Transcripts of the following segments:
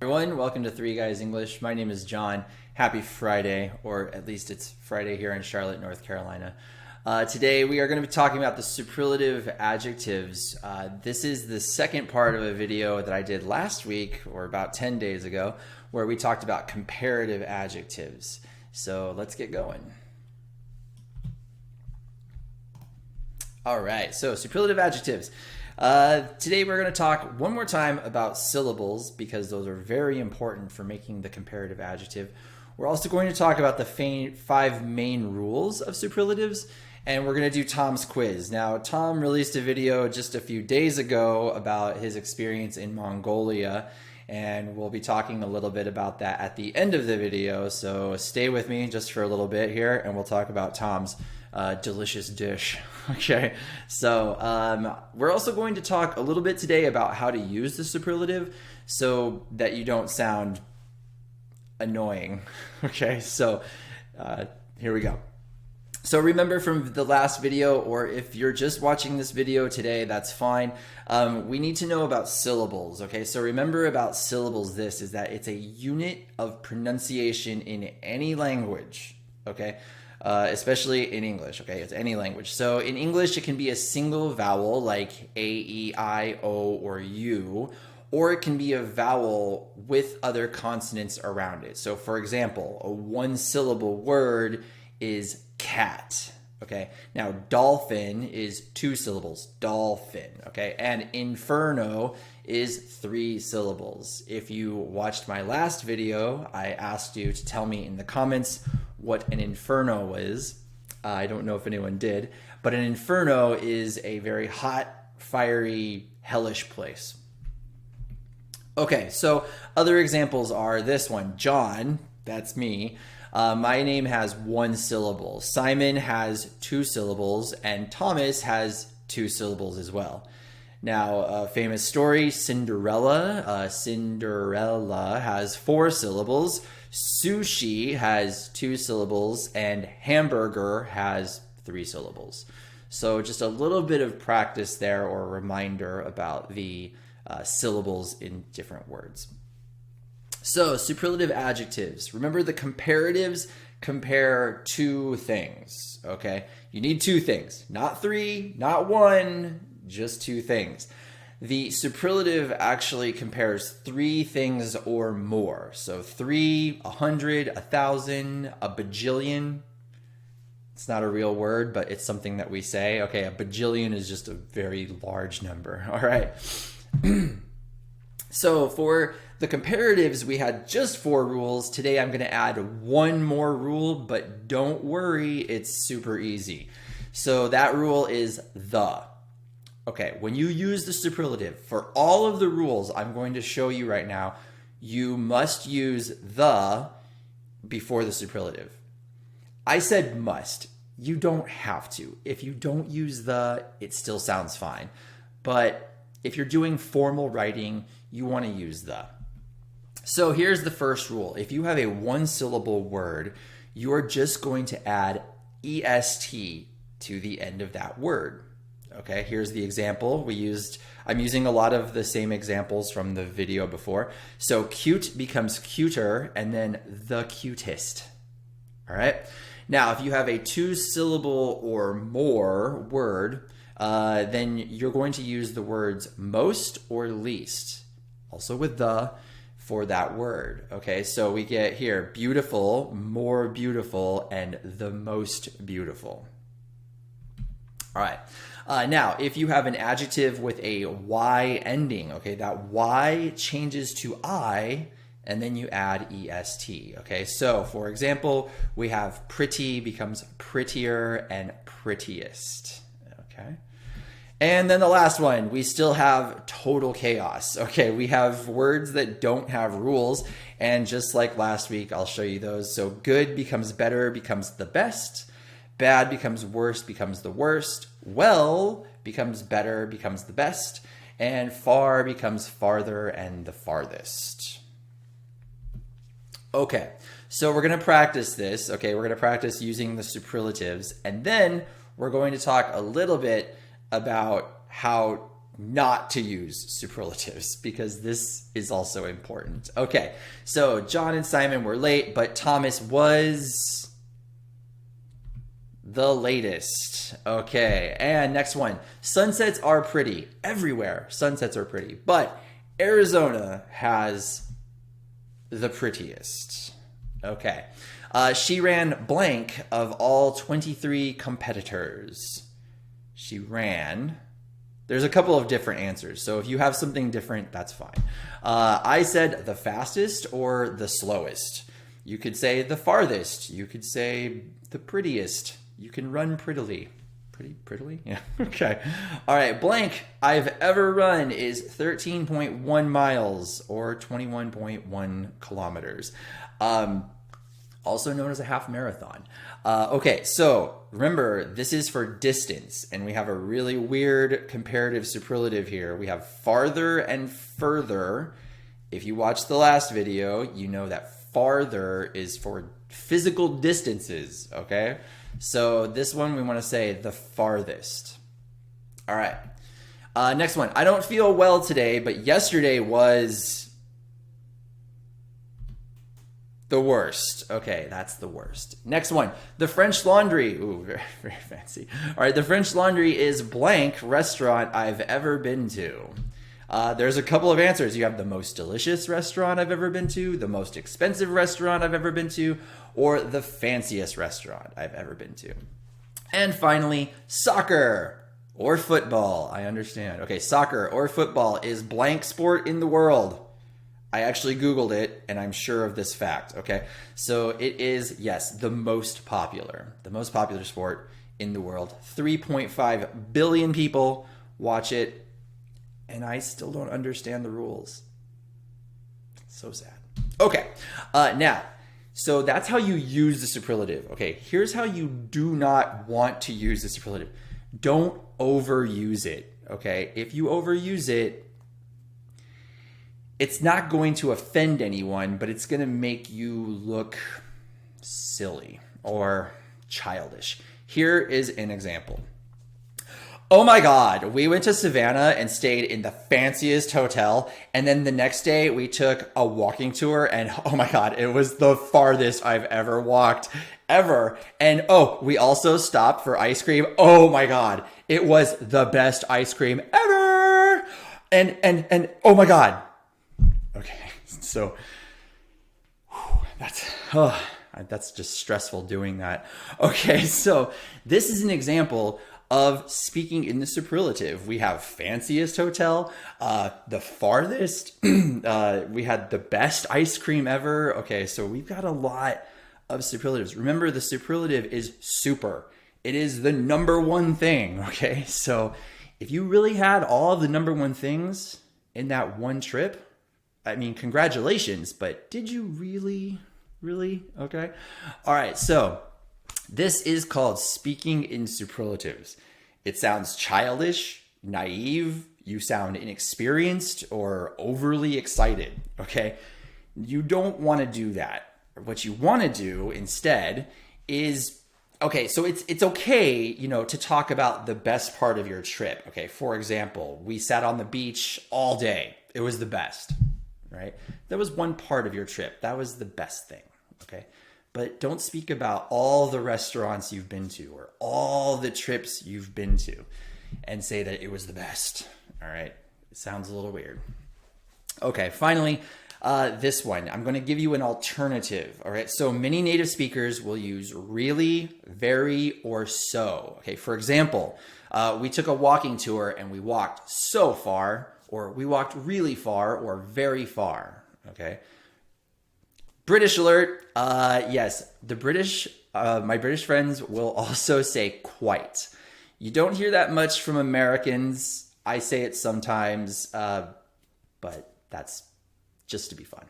Everyone, welcome to Three Guys English. My name is John. Happy Friday, or at least it's Friday here in Charlotte, North Carolina. Today we are going to be talking about the superlative adjectives. This is the second part of a video that I did last week, or about 10 days ago, where we talked about comparative adjectives. So let's get going. All right, so superlative adjectives. Today we're going to talk one more time about syllables because those are very important for making the comparative adjective. We're also going to talk about the 5 main rules of superlatives, and we're going to do Tom's quiz. Now, Tom released a video just a few days ago about his experience in Mongolia, and we'll be talking a little bit about that at the end of the video, so stay with me just for a little bit here, and we'll talk about Tom's delicious dish. Okay, so we're also going to talk a little bit today about how to use the superlative so that you don't sound annoying. Okay, so here we go. So remember from the last video, or if you're just watching this video today, that's fine. We need to know about syllables. Okay, so remember about syllables, this is that it's a unit of pronunciation in any language. Okay, especially in English. Okay, it's any language. So in English, it can be a single vowel like A, E, I, O, or U, or it can be a vowel with other consonants around it. So for example, a one-syllable word is cat. Okay, now dolphin is 2 syllables, dolphin. Okay, and inferno is 3 syllables. If you watched my last video, I asked you to tell me in the comments what an inferno was. I don't know if anyone did, but an inferno is a very hot, fiery, hellish place. Okay, so other examples are this one. John, that's me. My name has 1 syllable. Simon has 2 syllables, and Thomas has 2 syllables as well. Now, a famous story, Cinderella. Cinderella has 4 syllables. Sushi has 2 syllables, and hamburger has 3 syllables. So just a little bit of practice there, or a reminder about the syllables in different words. So superlative adjectives. Remember, the comparatives compare 2 things, okay? You need 2 things, not 3, not 1, just 2 things. The superlative actually compares 3 things or more. So 3, 100, 1,000, a bajillion. It's not a real word, but it's something that we say. Okay, a bajillion is just a very large number. All right. So for the comparatives, we had just 4 rules. Today I'm going to add 1 more rule, but don't worry, it's super easy. So that rule is the. Okay, when you use the superlative, for all of the rules I'm going to show you right now, you must use the before the superlative. I said must. You don't have to. If you don't use the, it still sounds fine. But if you're doing formal writing, you want to use the. So here's the first rule. If you have a 1-syllable word, you are just going to add est to the end of that word. Okay, here's the example I'm using a lot of the same examples from the video before. So cute becomes cuter, and then the cutest. All right. Now, if you have a 2-syllable or more word, then you're going to use the words most or least, also with the, for that word. Okay, so we get here beautiful, more beautiful, and the most beautiful. All right. Now, if you have an adjective with a Y ending, okay, that Y changes to I, and then you add est. Okay, so for example, we have pretty becomes prettier and prettiest. Okay. And then the last one, we still have total chaos. Okay, we have words that don't have rules, and just like last week, I'll show you those. So good becomes better, becomes the best. Bad becomes worse, becomes the worst. Well becomes better, becomes the best. And far becomes farther and the farthest. Okay, so we're going to practice this. Okay, we're going to practice using the superlatives. And then we're going to talk a little bit about how not to use superlatives because this is also important. Okay, so John and Simon were late, but Thomas was the latest. Okay, and next one. Sunsets are pretty. Everywhere, sunsets are pretty. But Arizona has the prettiest. Okay. She ran blank of all 23 competitors. She ran... There's a couple of different answers, so if you have something different, that's fine. I said the fastest or the slowest. You could say the farthest. You could say the prettiest. You can run prettily. Prettily? Yeah, okay. All right, blank I've ever run is 13.1 miles or 21.1 kilometers. Also known as a half marathon. Okay, so remember, this is for distance, and we have a really weird comparative superlative here. We have farther and further. If you watched the last video, you know that farther is for physical distances, okay? So this one, we want to say the farthest. All right. Next one. I don't feel well today, but yesterday was... the worst. Okay, that's the worst. Next one. The French Laundry. Ooh, very, very fancy. All right, the French Laundry is blank restaurant I've ever been to. There's a couple of answers. You have the most delicious restaurant I've ever been to, the most expensive restaurant I've ever been to, or the fanciest restaurant I've ever been to. And finally, soccer or football. I understand. Okay, soccer or football is blank sport in the world. I actually Googled it, and I'm sure of this fact, okay? So it is, yes, the most popular sport in the world. 3.5 billion people watch it, and I still don't understand the rules. So sad. Okay, now, so that's how you use the superlative. Okay, here's how you do not want to use the superlative. Don't overuse it, okay? If you overuse it, it's not going to offend anyone, but it's going to make you look silly or childish. Here is an example. Oh my God, we went to Savannah and stayed in the fanciest hotel. And then the next day we took a walking tour and oh my God, it was the farthest I've ever walked ever. And oh, we also stopped for ice cream. Oh my God, it was the best ice cream ever. And oh my God. Okay, so that's just stressful doing that. Okay, so this is an example of speaking in the superlative. We have fanciest hotel, the farthest, we had the best ice cream ever. Okay, so we've got a lot of superlatives. Remember, the superlative is super. It is the number one thing, okay? So if you really had all of the number one things in that one trip, I mean, congratulations, but did you really? Okay. All right. So this is called speaking in superlatives. It sounds childish, naive. You sound inexperienced or overly excited. Okay. You don't want to do that. What you want to do instead is, okay, so it's okay, you know, to talk about the best part of your trip. Okay. For example, we sat on the beach all day. It was the best. Right? That was one part of your trip. That was the best thing, okay? But don't speak about all the restaurants you've been to or all the trips you've been to and say that it was the best, all right? It sounds a little weird. Okay, finally, this one. I'm going to give you an alternative, all right? So many native speakers will use really, very, or so. Okay, for example, we took a walking tour and we walked so far, or we walked really far or very far, okay? British alert. Yes, the British, my British friends will also say quite. You don't hear that much from Americans. I say it sometimes, but that's just to be fun.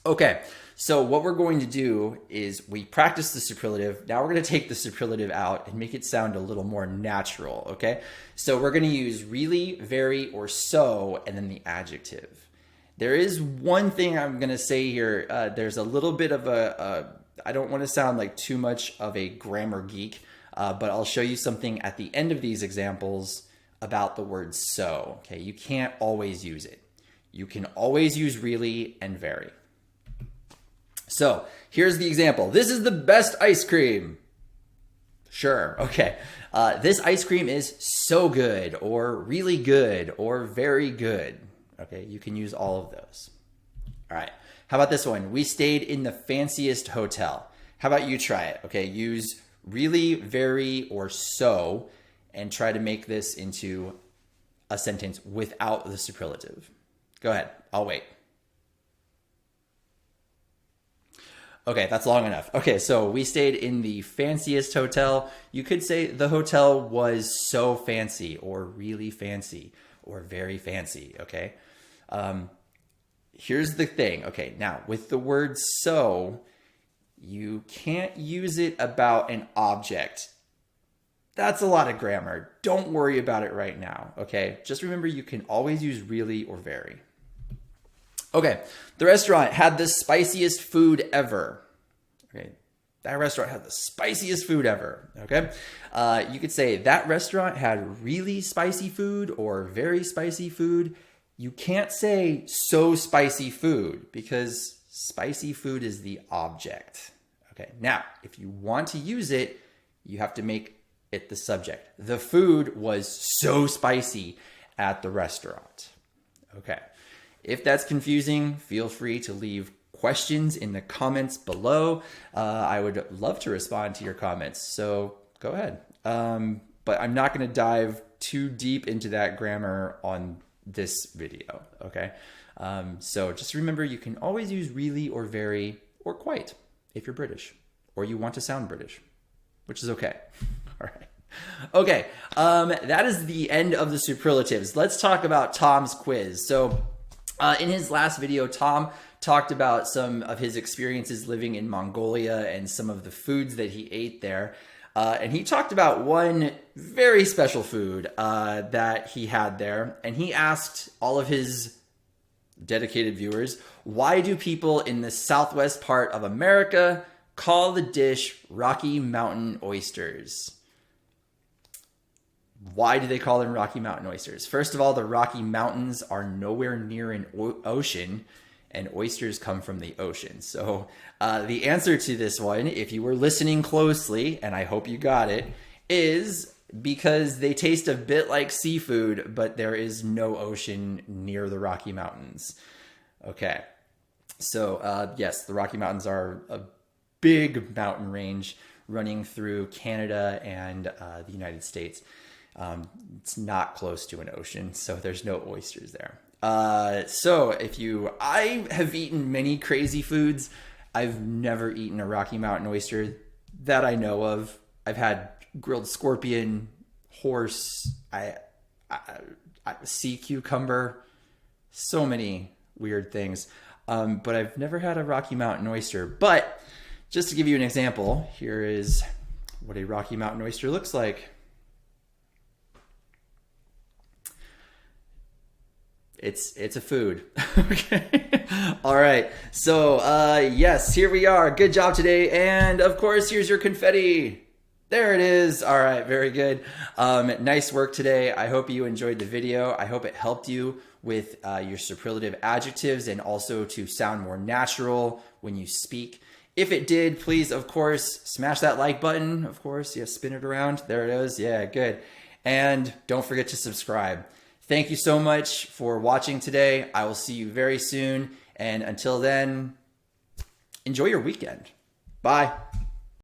Okay, so what we're going to do is we practice the superlative. Now we're going to take the superlative out and make it sound a little more natural, okay? So we're going to use really, very, or so, and then the adjective. There is one thing I'm going to say here. There's a little bit of I don't want to sound like too much of a grammar geek, but I'll show you something at the end of these examples about the word so. Okay, you can't always use it. You can always use really and very. So here's the example. This is the best ice cream. Sure, okay. This ice cream is so good, or really good, or very good. Okay, you can use all of those. All right, how about this one? We stayed in the fanciest hotel. How about you try it? Okay, use really, very, or so, and try to make this into a sentence without the superlative. Go ahead, I'll wait. Okay, that's long enough. Okay, so we stayed in the fanciest hotel. You could say the hotel was so fancy, or really fancy, or very fancy, okay? Here's the thing. Okay, now with the word so, you can't use it about an object. That's a lot of grammar. Don't worry about it right now, okay? Just remember you can always use really or very. Okay, the restaurant had the spiciest food ever. Okay, that restaurant had the spiciest food ever, okay? You could say that restaurant had really spicy food or very spicy food. You can't say so spicy food because spicy food is the object. Okay, now, if you want to use it, you have to make it the subject. The food was so spicy at the restaurant. Okay. If that's confusing, feel free to leave questions in the comments below. I would love to respond to your comments, so go ahead. But I'm not going to dive too deep into that grammar on this video, okay? So just remember, you can always use really or very or quite if you're British or you want to sound British, which is okay. All right. Okay, that is the end of the superlatives. Let's talk about Tom's quiz. So in his last video, Tom talked about some of his experiences living in Mongolia and some of the foods that he ate there. And he talked about one very special food that he had there. And he asked all of his dedicated viewers, why do people in the southwest part of America call the dish Rocky Mountain oysters? Why do they call them Rocky Mountain oysters? First of all, the Rocky Mountains are nowhere near an ocean, and oysters come from the ocean. So the answer to this one, if you were listening closely, and I hope you got it, is because they taste a bit like seafood, but there is no ocean near the Rocky Mountains. Okay, so yes, the Rocky Mountains are a big mountain range running through Canada and the United States. It's not close to an ocean, so there's no oysters there. So I have eaten many crazy foods. I've never eaten a Rocky Mountain oyster that I know of. I've had grilled scorpion, horse, sea cucumber, so many weird things. But I've never had a Rocky Mountain oyster. But just to give you an example, here is what a Rocky Mountain oyster looks like. It's a food. Okay. All right. So, yes, here we are. Good job today. And of course, here's your confetti. There it is. All right. Very good. Nice work today. I hope you enjoyed the video. I hope it helped you with your superlative adjectives and also to sound more natural when you speak. If it did, please, of course, smash that like button. Of course. Yeah. Spin it around. There it is. Yeah. Good. And don't forget to subscribe. Thank you so much for watching today. I will see you very soon. And until then, enjoy your weekend. Bye.